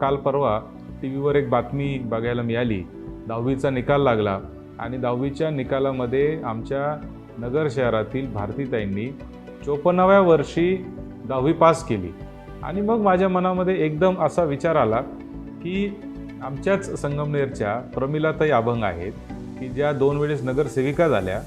काल परवा टी व्हीवर एक बातमी बघायला मिळाली. 10वीचा निकाल लागला आणि 10वीच्या निकालामध्ये आमच्या नगर शहरातील भारतीताईंनी 54व्या वर्षी 10वी पास केली. आणि मग माझ्या मनामध्ये एकदम असा विचार आला की आमच्याच संगमनेरच्या प्रमिलाताई अभंग आहेत की ज्या 2 वेळेस नगरसेविका झाल्या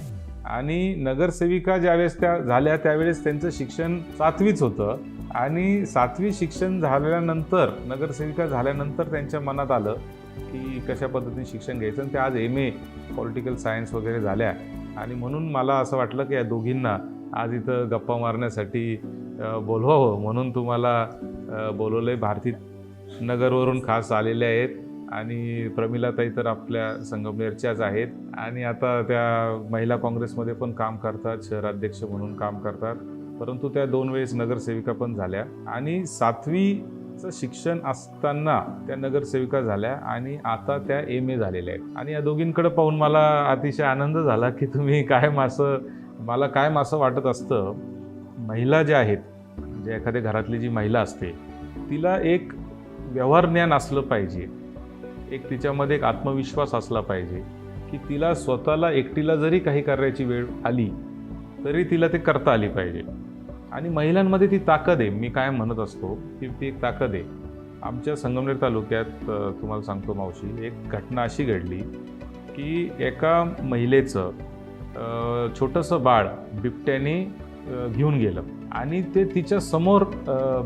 आणि नगरसेविका ज्यावेळेस त्या झाल्या त्यावेळेस त्यांचं शिक्षण 7वीच होतं आणि 7वी शिक्षण झाल्यानंतर नगरसेविका झाल्यानंतर त्यांच्या मनात आलं की कशा पद्धतीने शिक्षण घ्यायचं आणि त्या आज MA पॉलिटिकल सायन्स वगैरे झाल्या. आणि म्हणून मला असं वाटलं की या दोघींना आज इथं गप्पा मारण्यासाठी बोलवावं म्हणून तुम्हाला बोलवलंय. भारती नगरवरून खास आलेले आहेत आणि प्रमिलाताई तर आपल्या संगमनेरच्याच आहेत आणि आता त्या महिला काँग्रेसमध्ये पण काम करतात, शहराध्यक्ष म्हणून काम करतात. परंतु त्या 2 वेळेस नगरसेविका पण झाल्या आणि 7वीचं शिक्षण असताना त्या नगरसेविका झाल्या आणि आता त्या MA झालेल्या आहेत. आणि या दोघींकडे पाहून मला अतिशय आनंद झाला की तुम्ही मला कायम असं वाटत असतं, महिला ज्या आहेत, म्हणजे एखाद्या घरातली जी महिला असते तिला एक व्यवहार ज्ञान असलं पाहिजे, एक तिच्यामध्ये एक आत्मविश्वास असला पाहिजे की तिला स्वतःला एकटीला जरी काही करायची वेळ आली तरी तिला ते करता आली पाहिजे. आणि महिलांमध्ये ती ताकद आहे. मी काय म्हणत असतो की ती एक ताकद आहे. आमच्या संगमनेर तालुक्यात तुम्हाला सांगतो मावशी, एक घटना अशी घडली की एका महिलेचं छोटंसं बाळ बिबट्याने घेऊन गेलं आणि ते तिच्या समोर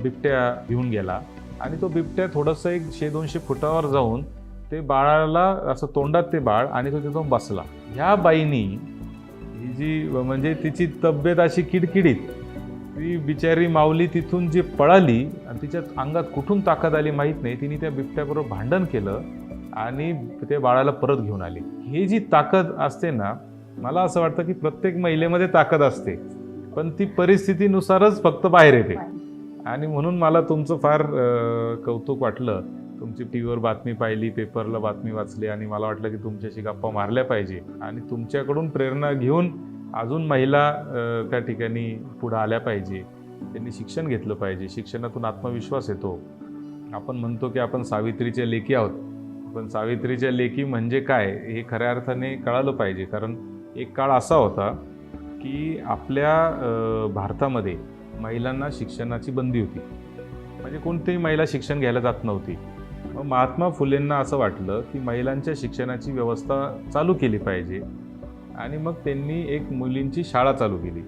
बिबट्या घेऊन गेला आणि तो बिबट्या थोडंसं एक 100-200 फुटावर जाऊन ते बाळाला असं तोंडात ते बाळ आणि तो तिथून बसला. ह्या बाईनी ही जी म्हणजे तिची तब्येत अशी किडकिडीत, ती बिचारी माऊली तिथून जी पळाली आणि तिच्या अंगात कुठून ताकद आली माहीत नाही, तिने त्या बिबट्याबरोबर भांडण केलं आणि ते बाळाला परत घेऊन आली. ही जी ताकद असते ना, मला असं वाटतं की प्रत्येक महिलेमध्ये ताकद असते पण ती परिस्थितीनुसारच फक्त बाहेर येते. आणि म्हणून मला तुमचं फार कौतुक वाटलं. तुमची टी व्हीवर बातमी पाहिली, पेपरला बातमी वाचली आणि मला वाटलं की तुमच्याशी गप्पा मारल्या पाहिजे आणि तुमच्याकडून प्रेरणा घेऊन अजून महिला त्या ठिकाणी पुढं आल्या पाहिजे. त्यांनी शिक्षण घेतलं पाहिजे. शिक्षणातून आत्मविश्वास येतो. आपण म्हणतो की आपण सावित्रीच्या लेकी आहोत, पण सावित्रीच्या लेकी म्हणजे काय हे खऱ्या अर्थाने कळालं पाहिजे. कारण एक काळ असा होता की आपल्या भारतामध्ये महिलांना शिक्षणाची बंदी होती, म्हणजे कोणतीही महिला शिक्षण घ्यायला जात नव्हती. मग महात्मा फुलेंना असं वाटलं की महिलांच्या शिक्षणाची व्यवस्था चालू केली पाहिजे आणि मग त्यांनी एक मुलींची शाळा चालू केली.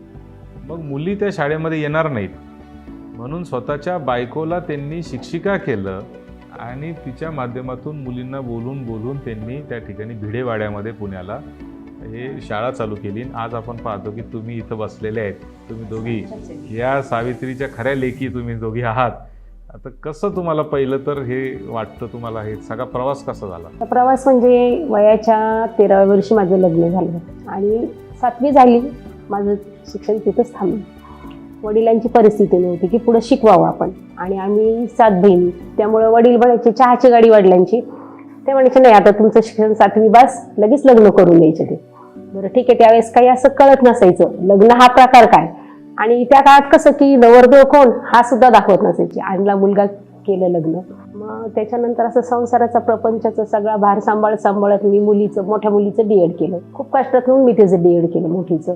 मग मुली त्या शाळेमध्ये येणार नाहीत म्हणून स्वतःच्या बायकोला त्यांनी शिक्षिका केलं आणि तिच्या माध्यमातून मुलींना बोलून त्यांनी त्या ठिकाणी भिडेवाड्यामध्ये पुण्याला हे शाळा चालू केली. आज आपण पाहतो की तुम्ही इथं बसलेले आहेत, तुम्ही दोघी या सावित्रीच्या खऱ्या लेकी तुम्ही दोघी आहात. आता कसं तुम्हाला पहिलं तर हे वाटतं, तुम्हाला हे सगळा प्रवास कसा झाला? प्रवास म्हणजे वयाच्या 13व्या वर्षी माझं लग्न झालं आणि 7वी झाली, माझं शिक्षण तिथंच थांबलं. वडिलांची परिस्थिती नव्हती की पुढं शिकवावं आपण आणि आम्ही 7 बहिणी, त्यामुळं वडील म्हणायचे चहाची गाडी वडिलांची, ते म्हणायचे नाही आता तुमचं शिक्षण 7वी बास, लगेच लग्न करून द्यायचे. ते बरं ठीक आहे. त्यावेळेस काही असं कळत नसायचं लग्न हा प्रकार काय आणि त्या काळात कसं की नवरदेव कोण हा सुद्धा दाखवत नसायचे. आणला मुलगा केलं लग्न. मग त्याच्यानंतर असं संसाराचा प्रपंचाचा सगळा भार सांभाळत मी मोठ्या मुलीचं D.Ed केलं. खूप कष्टात होऊन मी त्याचं D.Ed केलं मोठीचं.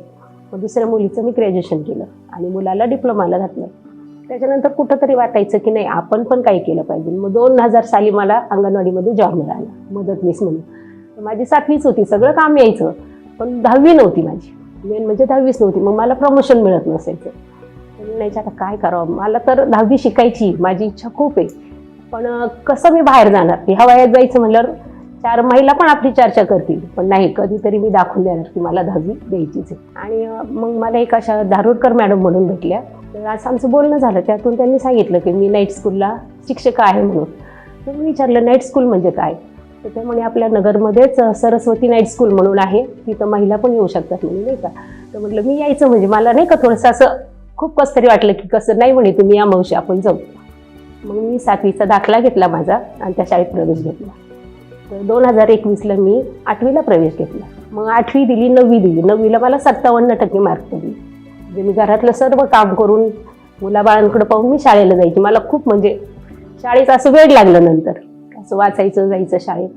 मग दुसऱ्या मुलीचं मी ग्रॅज्युएशन केलं आणि मुलाला डिप्लोमाला घातलं. त्याच्यानंतर कुठंतरी वाटायचं की नाही आपण पण काही केलं पाहिजे. मग 2000 साली मला अंगणवाडीमध्ये जॉब मिळाला मदतनीस म्हणून. माझी 7वीच होती, सगळं काम यायचं पण 10वी नव्हती माझी, मेन म्हणजे 10वीच नव्हती. मग मला प्रमोशन मिळत नसायचं. नाही आता काय करावं, मला तर 10वी शिकायची माझी इच्छा खूप आहे पण कसं मी बाहेर जाणार. ह्या वयात जायचं म्हणल्यावर 4 महिला पण आपली चर्चा करतील पण नाही, कधीतरी मी दाखवून देणार की मला 10वी द्यायचीच आहे. आणि मग मला एक अशा धारूरकर मॅडम म्हणून भेटल्या. तर असं आमचं बोलणं झालं. त्यातून त्यांनी सांगितलं की मी नाईट स्कूलला शिक्षिका आहे म्हणून. तर मी विचारलं नाईट स्कूल म्हणजे काय, तर ते म्हणे आपल्या नगरमध्येच सरस्वती नाईट स्कूल म्हणून आहे, तिथं महिला पण येऊ शकतात म्हणे नाही का. तर म्हटलं मी यायचं, म्हणजे मला नाही का थोडंसं असं खूप कसं तरी वाटलं की कसं नाही म्हणे तुम्ही या मावशी आपण जाऊ. मग मी 7वीचा दाखला घेतला माझा आणि त्या शाळेत प्रवेश घेतला. तर 2021ला मी 8वीला प्रवेश घेतला. मग 8वी दिली, 9वी दिली. 9वीला मला 57% मार्क पडले. म्हणजे मी घरातलं सर्व काम करून मुलाबाळांकडे पाहून मी शाळेला जायची. मला खूप म्हणजे शाळेत असं वेळ लागलं नंतर असं वाचायचं जायचं शाळेत.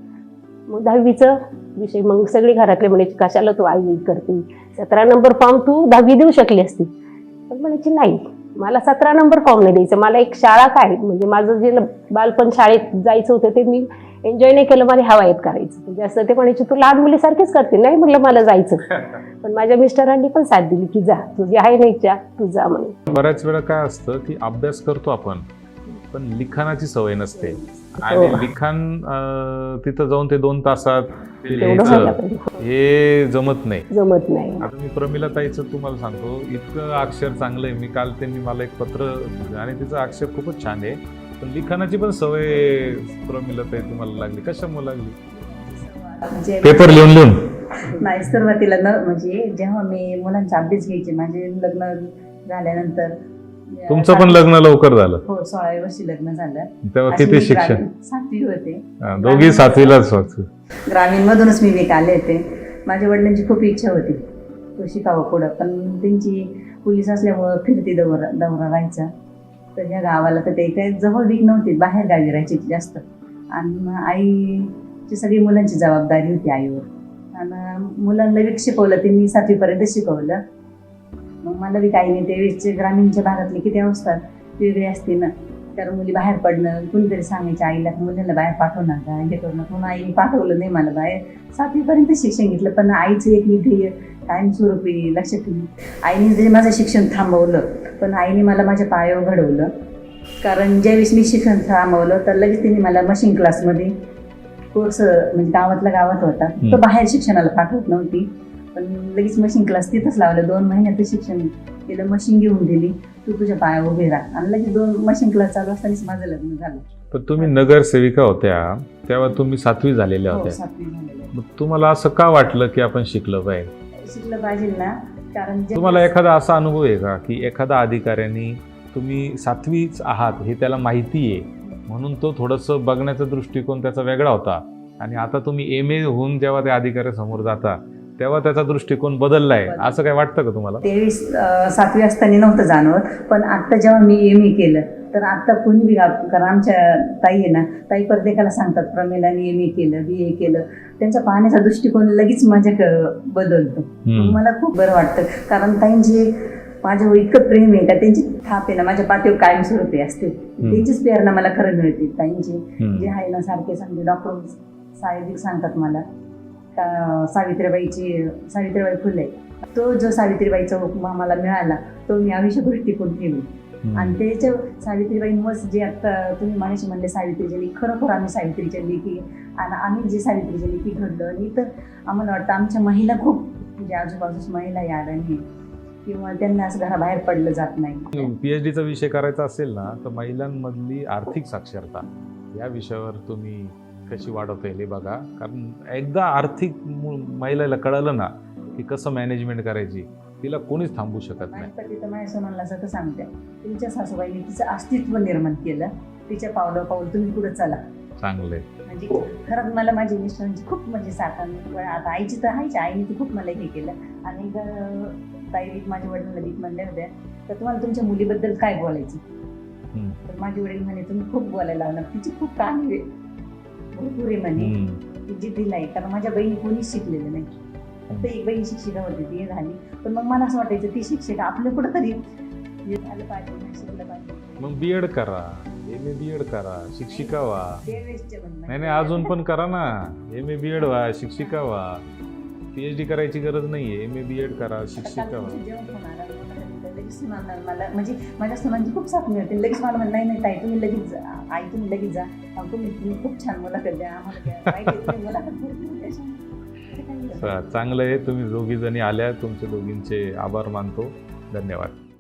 मग 10वीचा विषय मग सगळे घरातले म्हणायचे कशाला तू आई करते, 17 नंबर फॉर्म तू 10वी देऊ शकली असती. पण म्हणायची नाही, मला 17 नंबर फॉर्म नाही द्यायचं, मला एक शाळा काय म्हणजे माझं जे बालपण शाळेत जायचं होतं ते मी एन्जॉय नाही केलं, मला हवायत करायचं. म्हणजे असं ते म्हणायचे तू लहान मुलीसारखीच करते. नाही म्हटलं मला जायचं. पण माझ्या मिस्टरांनी पण साथ दिली की जा, तुझी आहे नाही इच्छा तू जा म्हणून. बऱ्याच वेळा काय असतं की अभ्यास करतो आपण पण लिखाणाची सवय नसते आणि लिखाण तिथं जाऊन ते 2 तासात ते लिहायचं हे जमत नाही. आता मी प्रमिला ताईचं तुम्हाला सांगतो, इतकं अक्षर चांगलं आहे. मी काल त्यांनी मला एक पत्र आणि तिचं अक्षर खूपच छान आहे, पण लिखाणाची पण सवय प्रमिला ताई तुम्हाला लागली, कशामुळे लागली? म्हणजे पेपर लिहून नाही, सुरुवातीला म्हणजे जेव्हा मी मुलांचा अभ्यास घ्यायचे, माझे लग्न झाल्यानंतर. तुमचं पण लग्न लवकर झालं? हो, 16व्या वर्षी लग्न झालं. तेव्हा किती शिक्षण? 7वी होते. दोघी 7वीलाच होते. ग्रामीण मधूनच मी आले होते. माझ्या वडिलांची खूप इच्छा होती तो शिकावं पुढं, पण त्यांची पोलीस असल्यामुळं फिरती दौरा राहायचा. तर ह्या गावाला तर ते काही जवळ वीक नव्हते, बाहेर गावी राहायची जास्त. आणि आईची सगळी मुलांची जबाबदारी होती आईवर. आणि मुलांना वीक शिकवलं, त्यांनी 7वीपर्यंत शिकवलं. मग मला बी काही नाही, त्यावेळेसचे ग्रामीणच्या भागातली किती अवस्था वेगळी असते ना. कारण मुली बाहेर पडणं, कुणीतरी सांगायचं आईला मुलीला बाहेर पाठवू नका, हे करू नका. म्हणून आईने पाठवलं नाही मला बाहेर. 7वीपर्यंत शिक्षण घेतलं, पण आईचं एक ध्येय कायमस्वरूपी लक्षात ठेवली. आईने जरी माझं शिक्षण थांबवलं, पण आईने मला माझ्या पायावर घडवलं. कारण ज्यावेळेस मी शिक्षण थांबवलं तर लगेच तिने मला मशीन क्लासमध्ये कोर्स, म्हणजे गावात होता तो, बाहेर शिक्षणाला पाठवत नव्हती. पण लगेच मशीन क्लास तिथंच लावलं. 2 महिन्यात शिक्षण केलं, मशीन घेऊन दिली, तू तुझ्या पायावर उभे राहा. आणि लगेच 2 मशीन क्लास चालू असतानाच माझं लग्न झालं. पण तुम्ही नगरसेविका होत्या तेव्हा तुम्ही 7वी झालेल्या हो, होत्या. 7वी झालेलं. मग तुम्हाला असं का वाटलं की आपण शिकलं पाहिजे? शिकलं पाहिजे ना, कारण तुम्हाला एखादा असा अनुभव आहे का की एखादा अधिकाऱ्यांनी तुम्ही 7वीच आहात हे त्याला माहिती आहे म्हणून तो थोडंसं बघण्याचा दृष्टिकोन त्याचा वेगळा होता, आणि आता तुम्ही MA होऊन जेव्हा त्या अधिकाऱ्यासमोर जाता तेव्हा त्याचा दृष्टिकोन बदललाय, असं काय वाटतं का तुम्हाला? 7वी असताना नव्हतं जाणवत, पण आता जेव्हा मी MA केलं तर आता कोणी बी, कारण आमच्या ताई आहे ना, ताई प्रत्येकाला सांगतात प्रमिलाने MA केलं, BA केलं, त्यांचा पाहण्याचा दृष्टिकोन लगेच माझ्याकडं बदलतो. मला खूप बरं वाटतं, कारण ताईंचे माझ्यावर इतकं प्रेम आहे का त्यांची थाप आहे ना माझ्या पाठीवर कायमस्वरूपी असते. त्यांचीच प्रेरणा मला खरं मिळते. ताईंची जे आहे ना, सारखे सांगते डॉक्टर साहेब सांगतात मला का सावित्रीबाई फुले, तो जो सावित्रीबाईचा उपमा मला मिळाला तो मी आयुष्यभर टिकून ठेवली. आणि त्याच्या सावित्रीबाईंमुळेच जे आता तुम्ही मागाशी म्हणले सावित्रीच्या लेखी, खरोखर आम्ही सावित्रीच्या लेखी, आणि आम्ही जे सावित्रीच्या लेखी घडलो. आणि तर आम्हाला वाटतं आमच्या महिला खूप, म्हणजे आजूबाजूच महिला या अडाणी किंवा त्यांना असं घराबाहेर पडलं जात नाही. PhDचा विषय करायचा असेल ना तर महिलांमधली आर्थिक साक्षरता या विषयावर तुम्ही कशी वाढवता येईल हे बघा. कारण एकदा आर्थिक महिलेला कळलं ना की कसं मॅनेजमेंट करायची, तिला कोणीच थांबवू शकत नाही. तिथं माझ्या सोनाला असं सांगते, तुमच्या सासूबाईंनी तिचं अस्तित्व निर्माण केलं, तिच्या पावलं तुम्ही पुढे चला. चांगले. म्हणजे खरंच मला माझी मिस्टरांची खूप म्हणजे साठवण, आता आईची तर आहेच, आईने तर खूप मला हे केलं. आणि ताई माझ्या वडिलांना भीक म्हणल्या होत्या तर तुम्हाला तुमच्या मुलीबद्दल काय बोलायचं, तर माझे वडील म्हणे तुम्ही खूप बोलायला लावणार, तिची खूप कहाणी आहे भरपूर आहे म्हणे, ती जिद्दीला आहे. कारण माझ्या बहिणी कोणीच शिकलेलं नाही, फक्त एक बहीण शिक्षिका होती, ती झाली. पण मग मला असं वाटायचं ती शिक्षिका आपलं कुठं तरी झालं पाहिजे, शिकलं पाहिजे. मग BEd करा, MA BEd करा, शिक्षिका व्हा. नाही अजून पण करा ना, MA BEd व्हा, शिक्षिका व्हा. PhD करायची गरज नाहीये, MA BEd करा, शिक्षिका व्हा. मला म्हणजे माझ्या सुनांची खूप साथ मिळते. लगेच मला म्हणलं नाही ताई तुम्ही लगेच जा, आई तुम्ही लगेच जा, तुम्ही खूप छान मुलाखत द्या आम्हाला. चांगलं आहे, तुम्ही दोघी जणी आल्या, तुमचे दोघींचे आभार मानतो. धन्यवाद.